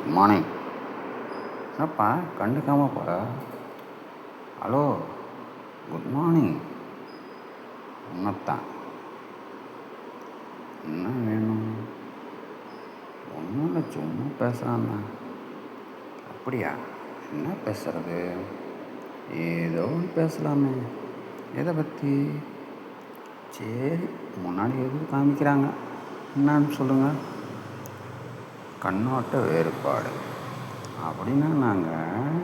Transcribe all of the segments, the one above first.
Good morning. என்னப்பா கண்டுக்காம போகிற? Hello, good morning. உன்னத்தான். என்ன வேணும்? ஒன்றும் இல்லை, சும்மா பேசுகிறான்னா. அப்படியா? என்ன பேசுறது? ஏதோ ஒன்று பேசலாமே. எதை பற்றி? சரி, முன்னாடி எதுவும் காமிக்கிறாங்க, என்னான்னு சொல்லுங்கள். கண்ணோட்ட வேறுபாடு அப்படின்னா நாங்கள்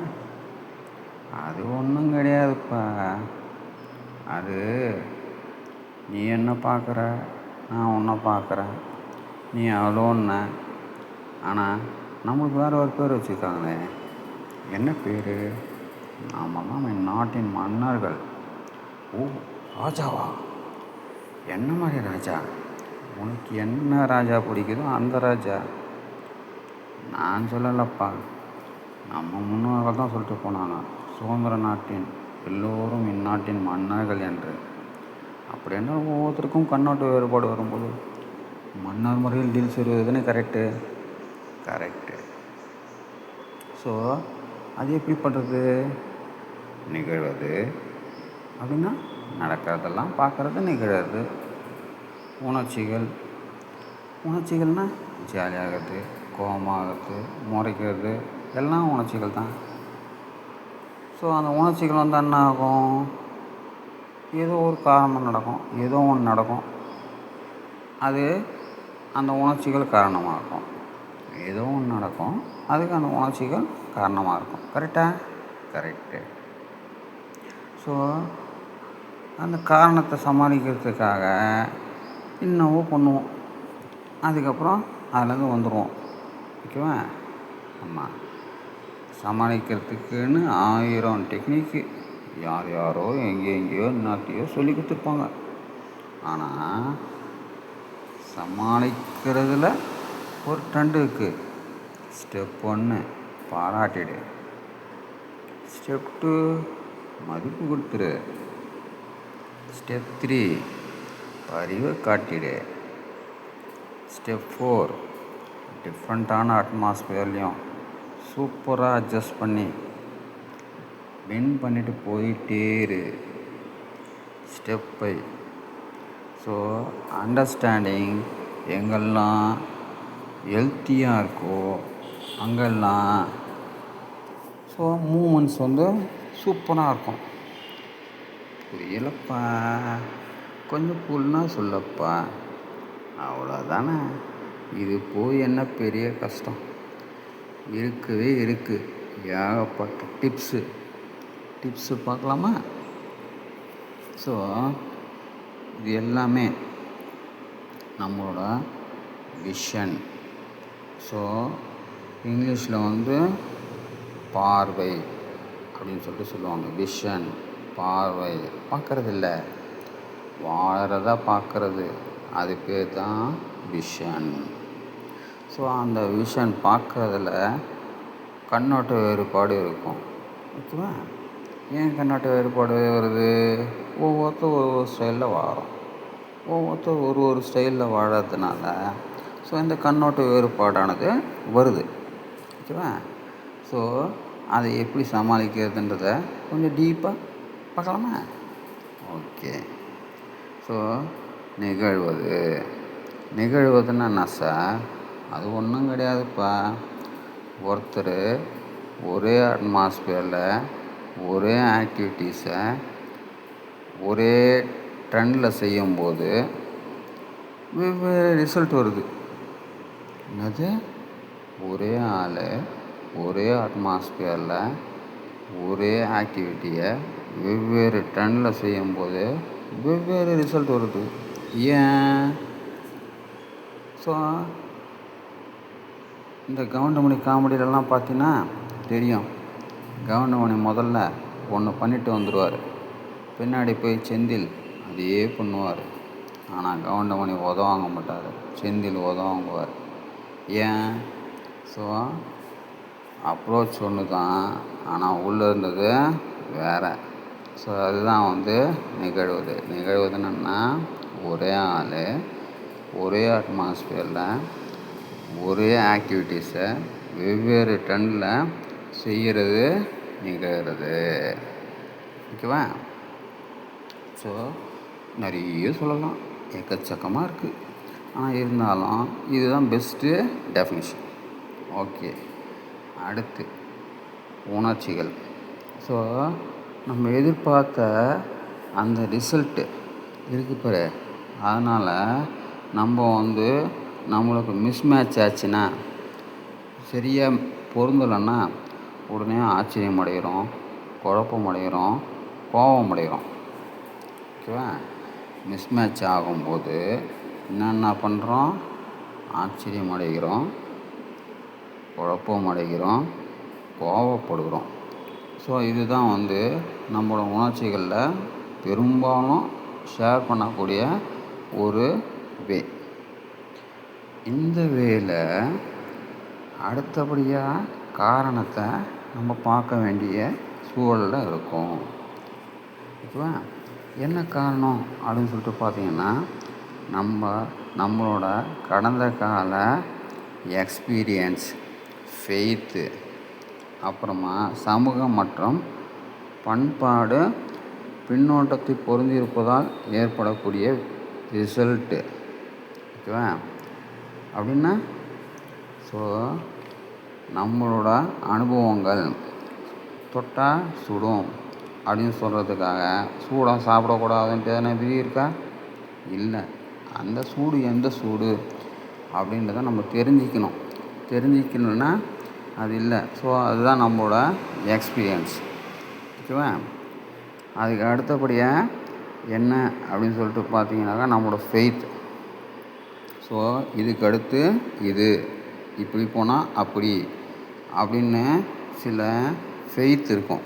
அது ஒன்றும் கிடையாதுப்பா. அது நீ என்ன பார்க்குற, நான் உன்னை பார்க்குறேன், நீ அவ்வளோன்ன. ஆனால் நம்மளுக்கு வேறு ஒரு பேர் வச்சுருக்காங்களே. என்ன பேர்? நாமெல்லாம் நாட்டின் மன்னர்கள். ஓ, ராஜாவா? என்ன மாதிரி ராஜா? உனக்கு என்ன ராஜா பிடிக்குதோ அந்த ராஜா. நான் சொல்லலப்பா, நம்ம முன்னோர்கள் தான் சொல்லிட்டு போனாங்க, சுதந்திர நாட்டின் எல்லோரும் இந்நாட்டின் மன்னர்கள் என்று. அப்படின்னா ஒவ்வொருத்தருக்கும் கண்ணோட்ட வேறுபாடு வரும்போது மன்னர் முறையில் டீல் செய்வது தானே கரெக்டு. ஸோ அது எப்படி பண்ணுறது? நிகழ்வது அப்படின்னா நடக்கிறதெல்லாம் பார்க்குறது நிகழ்வது. உணர்ச்சிகள்னால் ஜாலியாகிறது, கோபமாகிறது, முறைக்கிறது, எல்லாம் உணர்ச்சிகள் தான். ஸோ அந்த உணர்ச்சிகள் வந்து என்ன ஆகும்? ஏதோ ஒரு காரணம் நடக்கும், ஏதோ ஒன்று நடக்கும், அது அந்த உணர்ச்சிகள் காரணமாக இருக்கும். ஏதோ ஒன்று நடக்கும், அதுக்கு அந்த உணர்ச்சிகள் காரணமாக இருக்கும். கரெக்டு. ஸோ அந்த காரணத்தை சமாளிக்கிறதுக்காக என்னவோ பண்ணுவோம், அதுக்கப்புறம் அதுலேருந்து வந்துடுவோம். ஓகேவா? ஆமாம், சமாளிக்கிறதுக்குன்னு 1000 டெக்னிக்கு யாரோ எங்கேயோ நாட்டையோ சொல்லி கொடுத்துருப்பாங்க. ஆனால் சமாளிக்கிறதுல ஒரு ட்ரெண்டு இருக்குது. ஸ்டெப் 1 பாராட்டிடு, ஸ்டெப் 2 மதிப்பு கொடுத்துரு, ஸ்டெப் 3 அறிவை காட்டிடு, ஸ்டெப் 4 டிஃப்ரெண்ட்டான அட்மாஸ்பியர்லேயும் சூப்பராக அட்ஜஸ்ட் பண்ணி வின் பண்ணிட்டு போயிட்டே இரு. Step 5 so understanding. எங்கெல்லாம் ஹெல்த்தியாக இருக்கோ அங்கெல்லாம் ஸோ மூமெண்ட்ஸ் வந்து சூப்பராக இருக்கும். புரியலப்பா, கொஞ்சம் புல்னா சொல்லப்பா, அவ்வளோதானே. இது போய் என்ன பெரிய கஷ்டம்? இருக்குது ஏகப்பட்ட டிப்ஸு பார்க்கலாமா? ஸோ இது எல்லாமே நம்மளோட விஷன். ஸோ இங்கிலீஷில் வந்து பார்வை அப்படின்னு சொல்லுவாங்க. விஷன், பார்வை, பார்க்கறது இல்லை, வாழறதா பார்க்கறது, அது பேர் தான் விஷன். ஸோ அந்த விஷன் பார்க்கறதுல கண்ணோட்ட வேறுபாடு இருக்கும். ஓகேவா? ஏன் கண்ணோட்ட வேறுபாடு வருது? ஒவ்வொருத்தர் ஒரு ஸ்டைலில் வாழும், ஒவ்வொருத்தர் ஒரு ஸ்டைலில் வாழறதுனால ஸோ இந்த கண்ணோட்ட வேறுபாடானது வருது. ஓகேவா? ஸோ அதை எப்படி சமாளிக்கிறதுன்றதை கொஞ்சம் டீப்பாக பார்க்கலாமா? ஓகே. ஸோ நிகழ்வதுன்னா என்ன சார்? அது ஒன்றும் கிடையாதுப்பா. ஒருத்தர் ஒரே அட்மாஸ்பியரில் ஒரே ஆக்டிவிட்டீஸை ஒரே ட்ரெண்டில் செய்யும்போது வெவ்வேறு ரிசல்ட் வருது. என்னது? ஒரே ஆள் ஒரே அட்மாஸ்பியரில் ஒரே ஆக்டிவிட்டியை வெவ்வேறு ட்ரெண்டில் செய்யும்போது வெவ்வேறு ரிசல்ட் வருது. ஏன்? ஸோ இந்த கவுண்டமணி காமெடியிலலாம் பார்த்தீங்கன்னா தெரியும். கவுண்டமணி முதல்ல ஒன்று பண்ணிட்டு வந்துடுவார், பின்னாடி போய் செந்தில் அதையே பண்ணுவார். ஆனால் கவுண்டமணி வாங்க மாட்டார், செந்தில் வாங்குவார். ஏன்? ஸோ அப்ரோச் ஒன்று தான், ஆனால் உள்ளே இருந்தது வேறு. ஸோ அதுதான் வந்து நிகழ்வதுன்னா ஒரே ஆள் ஒரே அட்மாஸ்பியரில் ஒரே ஆக்டிவிட்டீஸை வெவ்வேறு டன்னில் செய்கிறது நிகழ்கிறது. ஓகேவா? ஸோ நிறைய சொல்லலாம், எக்கச்சக்கமாக இருக்குது. ஆனால் இருந்தாலும் இதுதான் பெஸ்ட்டு டெஃபினிஷன். ஓகே, அடுத்து உணர்ச்சிகள். ஸோ நம்ம எதிர்பார்த்த அந்த ரிசல்ட்டு இருக்கு பாரு, அதனால் நம்ம நம்மளுக்கு மிஸ்மேட்ச் ஆச்சுன்னா, சரியாக பொருந்தலைன்னா உடனே ஆச்சரியம் அடைகிறோம், குழப்பம் அடைகிறோம், கோபம் அடைகிறோம். ஓகேவா? மிஸ்மேட்ச் ஆகும்போது என்னென்ன பண்ணுறோம்? ஆச்சரியம் அடைகிறோம், குழப்பம் அடைகிறோம், கோபப்படுகிறோம். ஸோ இதுதான் நம்மளோட உணர்ச்சிகளில் பெரும்பாலும் ஷேர் பண்ணக்கூடிய ஒரு வே. இந்த வேல அடுத்தபடியாக காரணத்தை நம்ம பார்க்க வேண்டிய சூழலில் இருக்கும். ஓகேவா? என்ன காரணம் அப்படின்னு சொல்லிட்டு பார்த்தீங்கன்னா, நம்மளோட கடந்த கால எக்ஸ்பீரியன்ஸ், ஃபெய்த்து, அப்புறமா சமூகம் மற்றும் பண்பாடு பின்னோட்டத்தை பொருந்தியிருப்பதால் ஏற்படக்கூடிய ரிசல்ட்டு. ஓகேவா? அப்படின்னா ஸோ நம்மளோட அனுபவங்கள் தொட்டால் சுடும் அப்படின்னு சொல்கிறதுக்காக சூடாக சாப்பிடக்கூடாதுன்ட்டு எதனா விதி இருக்கா? இல்லை. அந்த சூடு எந்த சூடு அப்படின்றத நம்ம தெரிஞ்சிக்கணும்னா அது இல்லை. ஸோ அதுதான் நம்மளோட எக்ஸ்பீரியன்ஸ். ஓகேவா? அதுக்கு அடுத்தபடியாக என்ன அப்படின்னு சொல்லிட்டு பார்த்தீங்கன்னாக்கா நம்மளோட ஃபெய்த். ஸோ இதுக்கு அடுத்து இது இப்படி போனால் அப்படி அப்படின்னு சில ஃபெய்த் இருக்கும்,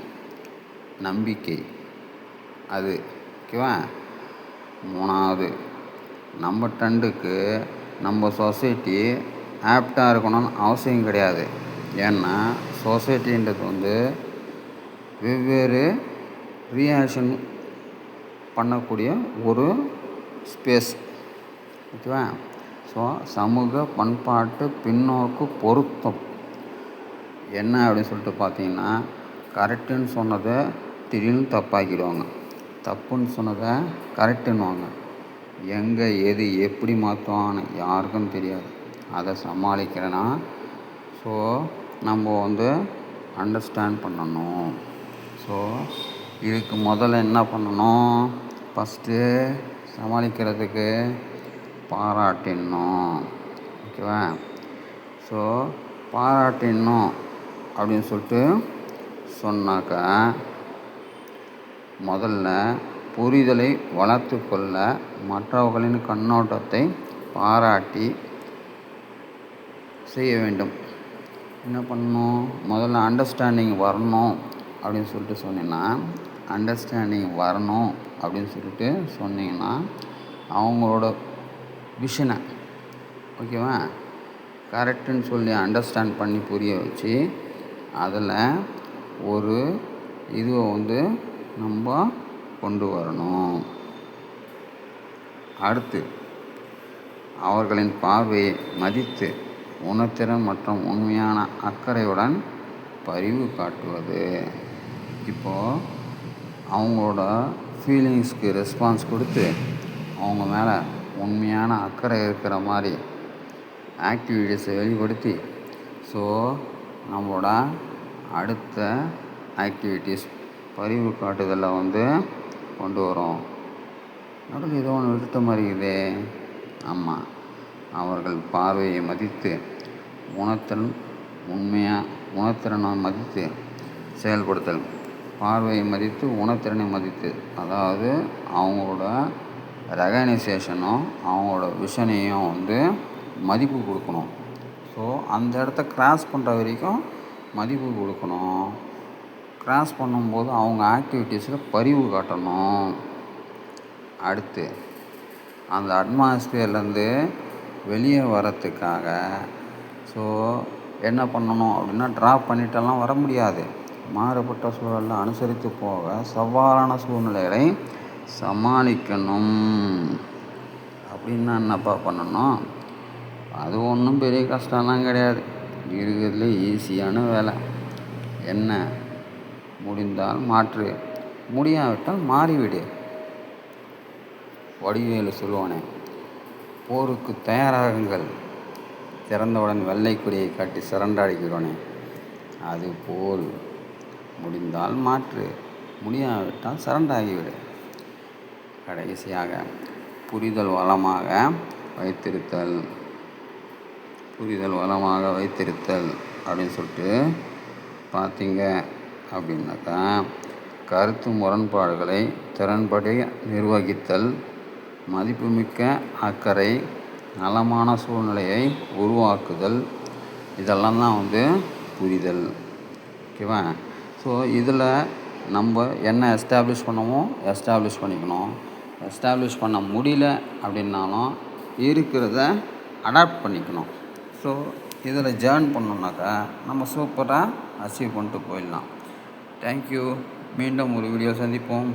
நம்பிக்கை அது. ஓகேவா? மூணாவது, நம்ம ட்ரெண்டுக்கு நம்ம சொசைட்டி ஆப்டாக இருக்கணும்னு அவசியம் கிடையாது. ஏன்னா சொசைட்டின்றது வெவ்வேறு ரியாக்ஷன் பண்ணக்கூடிய ஒரு ஸ்பேஸ். ஓகேவா? ஸோ சமூக பண்பாட்டு பின்னோக்கு பொருத்தம் என்ன அப்படின்னு சொல்லிட்டு பார்த்தீங்கன்னா, கரெக்டுன்னு சொன்னதை திடீர்னு தப்பாக்கிடுவாங்க, தப்புன்னு சொன்னதை கரெக்டுன்னுவாங்க. எங்கே எது எப்படி மாற்றுவான்னு யாருக்கும் தெரியாது. அதை சமாளிக்கிறேன்னா ஸோ நம்ம அண்டர்ஸ்டாண்ட் பண்ணணும். ஸோ இதுக்கு முதல்ல என்ன பண்ணணும்? ஃபஸ்ட்டு சமாளிக்கிறதுக்கு பாராட்டிடணும். ஓகேவா? ஸோ பாராட்டிடணும் அப்படின்னு சொல்லிட்டு சொன்னாக்கா, முதல்ல புரிதலை வளர்த்து கொள்ள மற்றவர்களின் கண்ணோட்டத்தை பாராட்டி செய்ய வேண்டும். என்ன பண்ணணும்? முதல்ல அண்டர்ஸ்டாண்டிங் வரணும் அப்படின்னு சொல்லிட்டு சொன்னீங்கன்னா, அவங்களோட விஷனை ஓகேவா கரெக்டுன்னு சொல்லி அண்டர்ஸ்டாண்ட் பண்ணி புரிய வச்சு, அதில் ஒரு இதுவை நம்ம கொண்டு வரணும். அடுத்து அவர்களின் பார்வையை மதித்து உணர்திறன் மற்றும் உண்மையான அக்கறையுடன் பரிவு காட்டுவது. இப்போது அவங்களோட ஃபீலிங்ஸ்க்கு ரெஸ்பான்ஸ் கொடுத்து அவங்க மேலே உண்மையான அக்கறை இருக்கிற மாதிரி ஆக்டிவிட்டீஸை வெளிப்படுத்தி, ஸோ நம்மளோட அடுத்த ஆக்டிவிட்டீஸ் பரிவு காட்டுதலில் கொண்டு வரோம். நடுவில் ஏதோ ஒன்று விட்டுட்ட மாதிரி இதே. ஆமாம், அவர்கள் பார்வையை மதித்து உணர்திறனை மதித்து செயல்படுத்தல். பார்வையை மதித்து உணர்திறனை மதித்து, அதாவது அவங்களோட ரெகனைசேஷனும் அவங்களோட விஷனையும் மதிப்பு கொடுக்கணும். ஸோ அந்த இடத்த கிராஸ் பண்ணுற வரைக்கும் மதிப்பு கொடுக்கணும். கிராஸ் பண்ணும்போது அவங்க ஆக்டிவிட்டீஸில் பரிவு காட்டணும். அடுத்து அந்த அட்மாஸ்பியர்லேருந்து வெளியே வரத்துக்காக ஸோ என்ன பண்ணணும் அப்படின்னா, ட்ராப் பண்ணிட்டெல்லாம் வர முடியாது. மாறுபட்ட சூழலில் அனுசரித்து போக சவாலான சூழ்நிலைகளை சமாளிக்கணும். அப்படின்னா என்னப்பா பண்ணணும்? அது ஒன்றும் பெரிய கஷ்டம்லாம் கிடையாது. இருக்கிறதுலே ஈஸியான வேலை. என்ன? முடிந்தால் மாற்று, முடியாவிட்டால் மாறிவிடு. வடிவேலு சொல்லுவானே, போருக்கு தயாராகுங்கள், திறந்தவுடன் வெள்ளை கொடியை காட்டி சிறண்டடிக்கிறோனே, அதுபோல் முடிந்தால் மாற்று, முடியாவிட்டால் சரண்டாகிவிடு. கடைசியாக புரிதல் வளமாக வைத்திருத்தல், புரிதல் வளமாக வைத்திருத்தல் அப்படின்னு சொல்லிட்டு பார்த்தீங்க அப்படின்னாக்கா, கருத்து முரண்பாடுகளை திறன்படி நிர்வகித்தல், மதிப்புமிக்க அக்கறை, நலமான சூழ்நிலையை உருவாக்குதல், இதெல்லாம் தான் புரிதல். ஓகேவா? ஸோ இதில் நம்ம என்ன எஸ்டாப்ளிஷ் பண்ணமோ எஸ்டாப்ளிஷ் பண்ணிக்கணும். எஸ்டாப்ளிஷ் பண்ண முடியல அப்படின்னாலும் இருக்கிறத அடாப்ட் பண்ணிக்கணும். ஸோ இதில் ஜேர்ன் பண்ணோம்னாக்கா நம்ம சூப்பராக அச்சீவ் பண்ணிட்டு போயிடலாம். தேங்க்யூ. மீண்டும் ஒரு வீடியோ சந்திப்போம்.